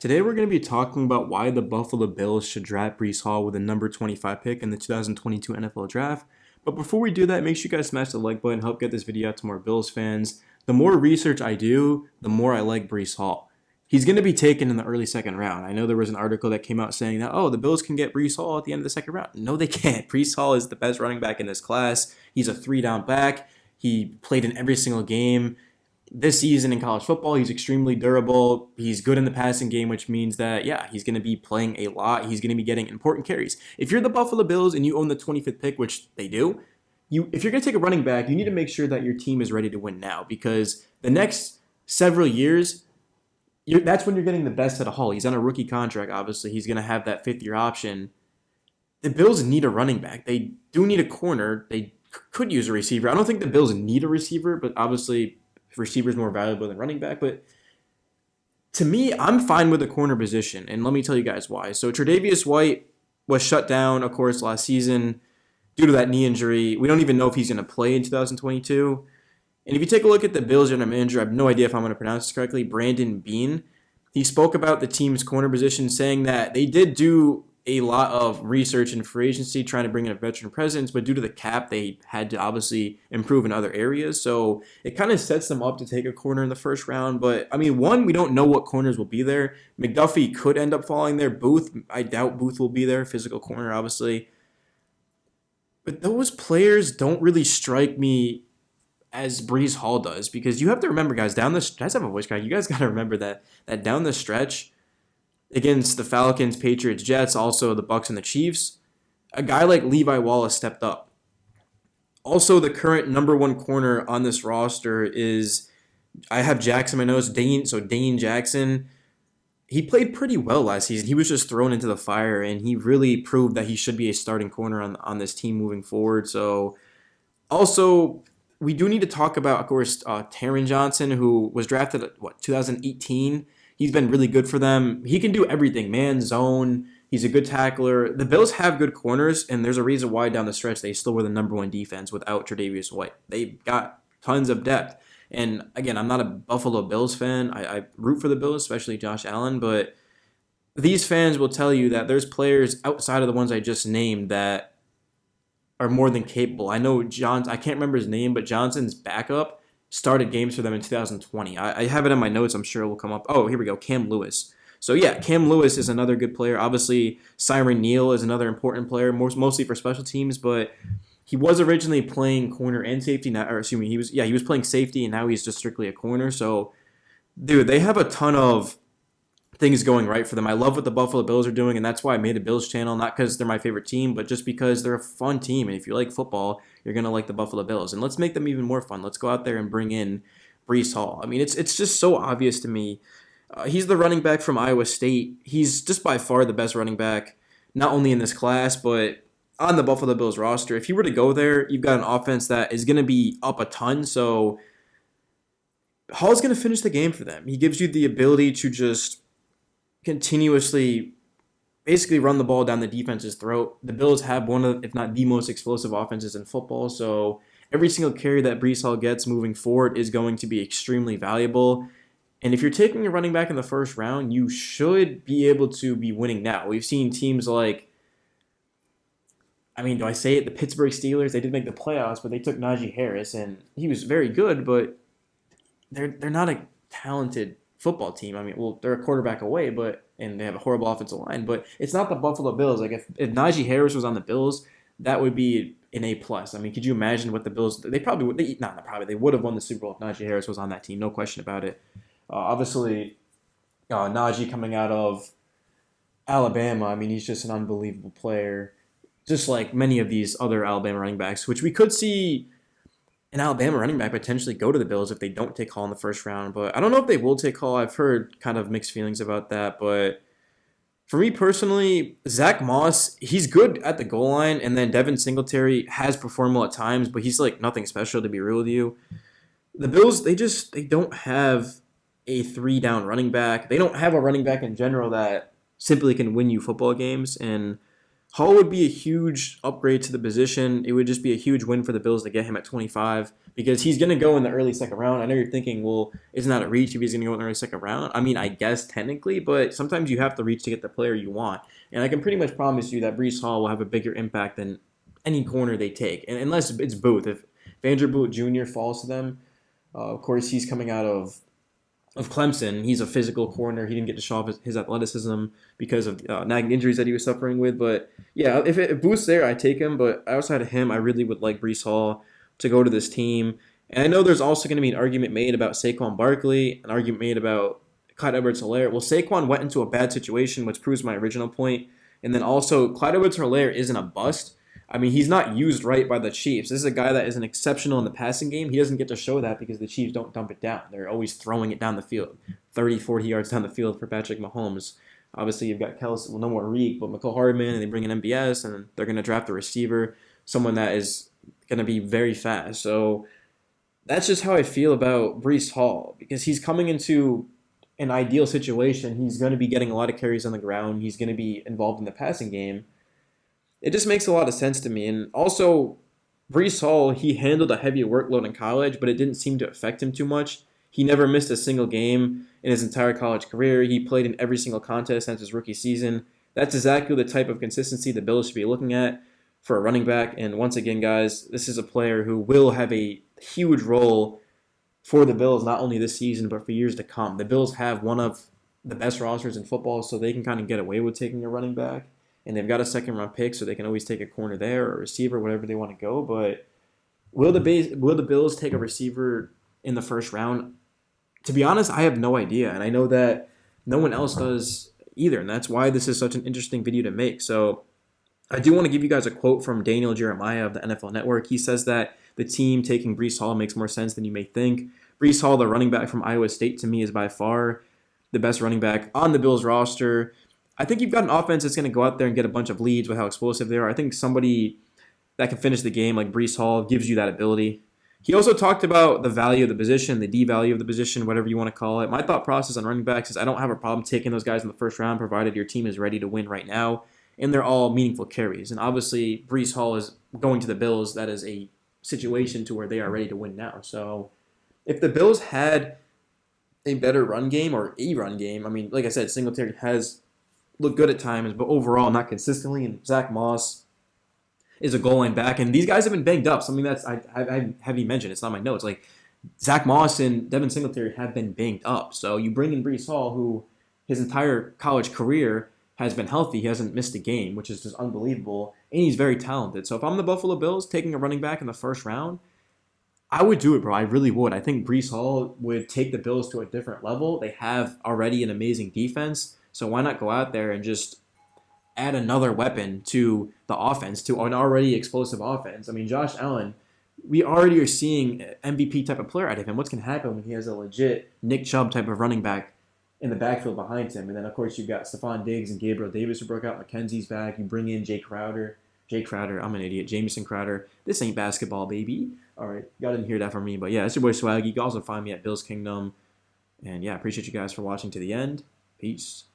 Today we're going to be talking about why the Buffalo Bills should draft Breece Hall with a number 25 pick in the 2022 NFL Draft. But before we do that, make sure you guys smash the like button, help get this video out to more Bills fans. The more research I do, the more I like Breece Hall. He's going to be taken in the early second round. I know there was an article that came out saying that, the Bills can get Breece Hall at the end of the second round. No, they can't. Breece Hall is the best running back in this class. He's a 3-down back. He played in every single game this season in college football. He's extremely durable. He's good in the passing game, which means that, he's going to be playing a lot. He's going to be getting important carries. If you're the Buffalo Bills and you own the 25th pick, which they do, if you're going to take a running back, you need to make sure that your team is ready to win now, because the next several years, that's when you're getting the best out of Hall. He's on a rookie contract, obviously. He's going to have that fifth-year option. The Bills need a running back. They do need a corner. They could use a receiver. I don't think the Bills need a receiver, but obviously receiver is more valuable than running back. But to me, I'm fine with the corner position, and let me tell you guys why. So Tre'Davious White was shut down, of course, last season due to that knee injury. We don't even know if he's going to play in 2022. And if you take a look at the Bills general manager, I have no idea if I'm going to pronounce this correctly, Brandon Beane, he spoke about the team's corner position, saying that they did do a lot of research in free agency, trying to bring in a veteran presence, but due to the cap, they had to obviously improve in other areas. So it kind of sets them up to take a corner in the first round. But I mean, one, we don't know what corners will be there. McDuffie could end up falling there. Booth, I doubt Booth will be there. Physical corner, obviously. But those players don't really strike me as Breece Hall does, because you have to remember, guys, down this, guys have a voice crack. You guys got to remember that down the stretch against the Falcons, Patriots, Jets, also the Bucks and the Chiefs, a guy like Levi Wallace stepped up. Also, the current number one corner on this roster is, I have Jackson in my notes, Dane Jackson. He played pretty well last season. He was just thrown into the fire, and he really proved that he should be a starting corner on this team moving forward. So, also, we do need to talk about, of course, Taryn Johnson, who was drafted at, 2018. He's been really good for them. He can do everything, man, zone. He's a good tackler. The Bills have good corners, and there's a reason why down the stretch they still were the number one defense without Tre'Davious White. They've got tons of depth. And again, I'm not a Buffalo Bills fan. I root for the Bills, especially Josh Allen, but these fans will tell you that there's players outside of the ones I just named that are more than capable. I know I can't remember his name, but Johnson's backup started games for them in 2020. I have it in my notes. I'm sure it will come up. Oh, here we go. Cam Lewis. So, Cam Lewis is another good player. Obviously, Siren Neal is another important player, mostly for special teams, but he was originally playing corner and safety. He was playing safety, and now he's just strictly a corner. So, dude, they have a ton of things going right for them. I love what the Buffalo Bills are doing, and that's why I made a Bills channel, not because they're my favorite team, but just because they're a fun team. And if you like football, you're going to like the Buffalo Bills. And let's make them even more fun. Let's go out there and bring in Breece Hall. I mean, it's just so obvious to me. He's the running back from Iowa State. He's just by far the best running back, not only in this class, but on the Buffalo Bills roster. If you were to go there, you've got an offense that is going to be up a ton. So Hall's going to finish the game for them. He gives you the ability to just continuously basically run the ball down the defense's throat. The Bills have one of, if not the most explosive offenses in football, so every single carry that Breece Hall gets moving forward is going to be extremely valuable. And if you're taking a running back in the first round, you should be able to be winning now. We've seen teams like, do I say it? The Pittsburgh Steelers, they did make the playoffs, but they took Najee Harris, and he was very good, but they're not a talented football team. They're a quarterback away, and they have a horrible offensive line, but it's not the Buffalo Bills. Like if Najee Harris was on the Bills, that would be an A+. Could you imagine what the Bills, they probably would, they would have won the Super Bowl if Najee Harris was on that team, no question about it. Obviously, Najee coming out of Alabama, he's just an unbelievable player, just like many of these other Alabama running backs, which we could see an Alabama running back potentially go to the Bills if they don't take Hall in the first round. But I don't know if they will take Hall. I've heard kind of mixed feelings about that. But for me personally, Zach Moss, he's good at the goal line. And then Devin Singletary has performed well at times, but he's like nothing special, to be real with you. The Bills, they don't have a 3-down running back. They don't have a running back in general that simply can win you football games. And Hall would be a huge upgrade to the position. It would just be a huge win for the Bills to get him at 25 because he's going to go in the early second round. I know you're thinking, well, isn't that a reach if he's going to go in the early second round? I mean, I guess technically, but sometimes you have to reach to get the player you want. And I can pretty much promise you that Breece Hall will have a bigger impact than any corner they take, and unless it's Booth. If Vanderbilt Jr. falls to them, of course he's coming out of Clemson. He's a physical corner. He didn't get to show off his athleticism because of nagging injuries that he was suffering with. But yeah, if Booth's there, I take him. But outside of him, I really would like Breece Hall to go to this team. And I know there's also going to be an argument made about Saquon Barkley, an argument made about Clyde Edwards-Helaire. Well, Saquon went into a bad situation, which proves my original point. And then also, Clyde Edwards-Helaire isn't a bust. I mean, he's not used right by the Chiefs. This is a guy that isn't exceptional in the passing game. He doesn't get to show that because the Chiefs don't dump it down. They're always throwing it down the field, 30, 40 yards down the field for Patrick Mahomes. Obviously, you've got Kelsey, well, no more Reek, but McCall Hardman, and they bring in MBS, and they're going to draft a receiver, someone that is going to be very fast. So that's just how I feel about Breece Hall because he's coming into an ideal situation. He's going to be getting a lot of carries on the ground. He's going to be involved in the passing game. It just makes a lot of sense to me. And also, Breece Hall, he handled a heavy workload in college, but it didn't seem to affect him too much. He never missed a single game in his entire college career. He played in every single contest since his rookie season. That's exactly the type of consistency the Bills should be looking at for a running back. And once again, guys, this is a player who will have a huge role for the Bills, not only this season, but for years to come. The Bills have one of the best rosters in football, so they can kind of get away with taking a running back. And they've got a second-round pick, so they can always take a corner there or a receiver, whatever they want to go. But will the Bills take a receiver in the first round? To be honest, I have no idea, and I know that no one else does either, and that's why this is such an interesting video to make. So I do want to give you guys a quote from Daniel Jeremiah of the NFL Network. He says that the team taking Breece Hall makes more sense than you may think. Breece Hall, the running back from Iowa State, to me is by far the best running back on the Bills roster. I think you've got an offense that's going to go out there and get a bunch of leads with how explosive they are. I think somebody that can finish the game like Breece Hall gives you that ability. He also talked about the value of the position, the D-value of the position, whatever you want to call it. My thought process on running backs is I don't have a problem taking those guys in the first round provided your team is ready to win right now, and they're all meaningful carries. And obviously, Breece Hall is going to the Bills. That is a situation to where they are ready to win now. So if the Bills had a better run game or a run game, I mean, like I said, Singletary has look good at times, but overall not consistently. And Zach Moss is a goal line back, and these guys have been banged up. Something that's I haven't even mentioned. It's not my notes. Like Zach Moss and Devin Singletary have been banged up. So you bring in Breece Hall, who his entire college career has been healthy. He hasn't missed a game, which is just unbelievable, and he's very talented. So if I'm the Buffalo Bills taking a running back in the first round, I would do it, bro. I really would. I think Breece Hall would take the Bills to a different level. They have already an amazing defense. So why not go out there and just add another weapon to the offense, to an already explosive offense? I mean, Josh Allen, we already are seeing MVP type of player out of him. What's going to happen when he has a legit Nick Chubb type of running back in the backfield behind him? And then, of course, you've got Stephon Diggs and Gabriel Davis who broke out. McKenzie's back. You bring in Jay Crowder. I'm an idiot. Jamison Crowder. This ain't basketball, baby. All right, y'all didn't hear that from me. But yeah, it's your boy Swaggy. You can also find me at Bills Kingdom. And yeah, appreciate you guys for watching to the end. Peace.